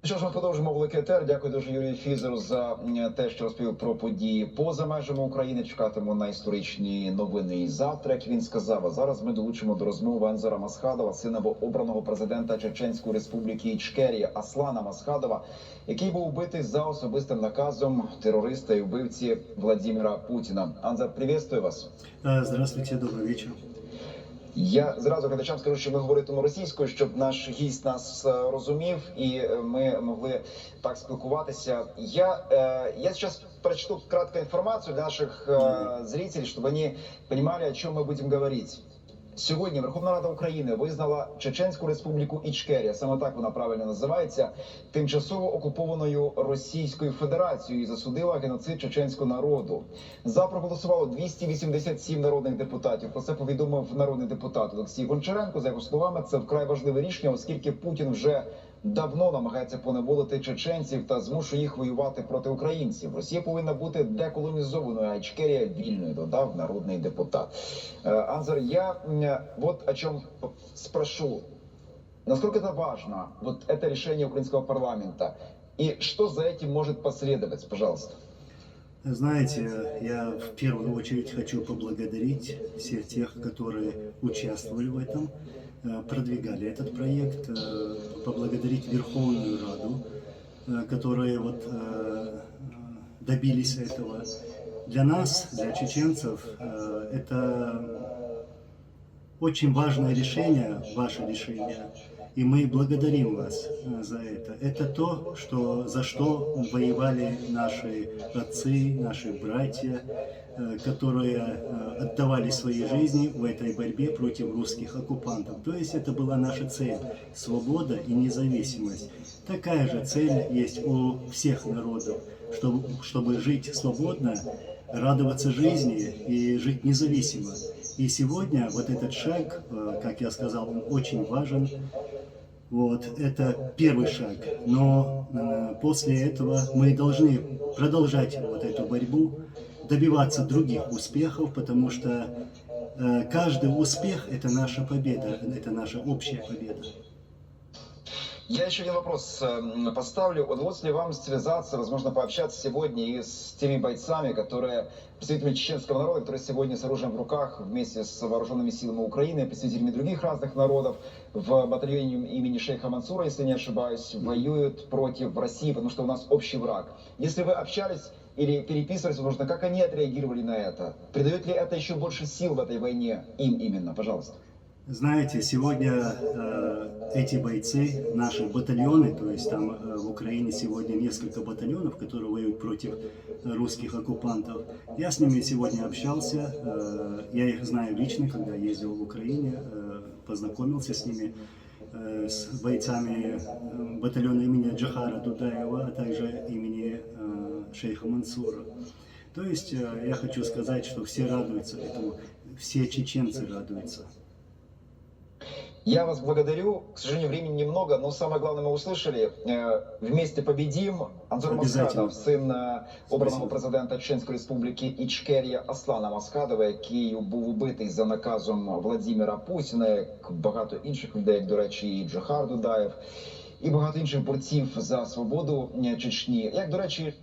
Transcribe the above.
Що ж, ми продовжимо великий етер. Дякую дуже Юрію Фізеру за те, що розповів про події поза межами України. Чекатимемо на історичні новини і завтра, як він сказав. А зараз ми долучимо до розмови Анзора Масхадова, сина обраного президента Чеченської республіки Ічкерія Аслана Масхадова, який був убитий за особистим наказом терориста і вбивці Владимира Путіна. Анзор, приветствую вас. Здравствуйте, добрый вечер. Я зразу глядачам скажу, що ми говоритимемо російською, щоб наш гість нас розумів і ми могли так спілкуватися. Я сейчас прочту кратко информацию для наших зрителей, чтобы они понимали, о чем мы будем говорить. Сьогодні Верховна Рада України визнала Чеченську республіку Ічкерія, саме так вона правильно називається, тимчасово окупованою Російською Федерацією і засудила геноцид чеченського народу. За проголосувало 287 народних депутатів. Про це повідомив народний депутат Олексій Гончаренко. За його словами, це вкрай важливе рішення, оскільки Путін вже давно намагається поневолити чеченців та змушує їх воювати проти українців. Росія повинна бути деколонізованою, а Ічкерія вільною, додав народний депутат. Анзор, я вот о чем спрошу. Насколько это важно, вот это решение украинского парламента? И что за этим может последовать, пожалуйста? Знаете, я в первую очередь хочу поблагодарить всех тех, которые участвовали в этом, продвигали этот проект, поблагодарить Верховную Раду, которые добились этого. Для нас, для чеченцев, это очень важное решение, ваше решение, и мы благодарим вас за это. Это то, за что воевали наши отцы, наши братья, которые отдавали свои жизни в этой борьбе против русских оккупантов. То есть это была наша цель – свобода и независимость. Такая же цель есть у всех народов, чтобы жить свободно, радоваться жизни и жить независимо. И сегодня вот этот шаг, как я сказал, он очень важен. Вот, это первый шаг. Но после этого мы должны продолжать вот эту борьбу, добиваться других успехов, потому что каждый успех – это наша победа, это наша общая победа. Я еще один вопрос поставлю. Удалось ли вам связаться, возможно, пообщаться сегодня и с теми бойцами, представителями чеченского народа, которые сегодня с оружием в руках вместе с вооруженными силами Украины, представителями других разных народов в батальоне имени шейха Мансура, если не ошибаюсь, воюют против России, потому что у нас общий враг. Если вы общались или переписывались, возможно, как они отреагировали на это? Придает ли это еще больше сил в этой войне им именно? Пожалуйста. Знаете, сегодня эти бойцы, наши батальоны, то есть там в Украине сегодня несколько батальонов, которые воюют против русских оккупантов. Я с ними сегодня общался, я их знаю лично, когда ездил в Украине, познакомился с ними, с бойцами батальона имени Джохара Дудаева, а также имени шейха Мансура. То есть я хочу сказать, что все радуются этому, все чеченцы радуются. Я вас благодарю. К сожалению, времени немного, но самое главное мы услышали. Вместе победим. Анзор Масхадов, сын обраного президента Чеченської республіки Ічкерія Аслана Масхадова, який був убитий за наказом Владимира Путіна, як багато інших людей, як, до речі, і Джохар Дудаєв, і багато інших борців за свободу Чечні. Як, до речі,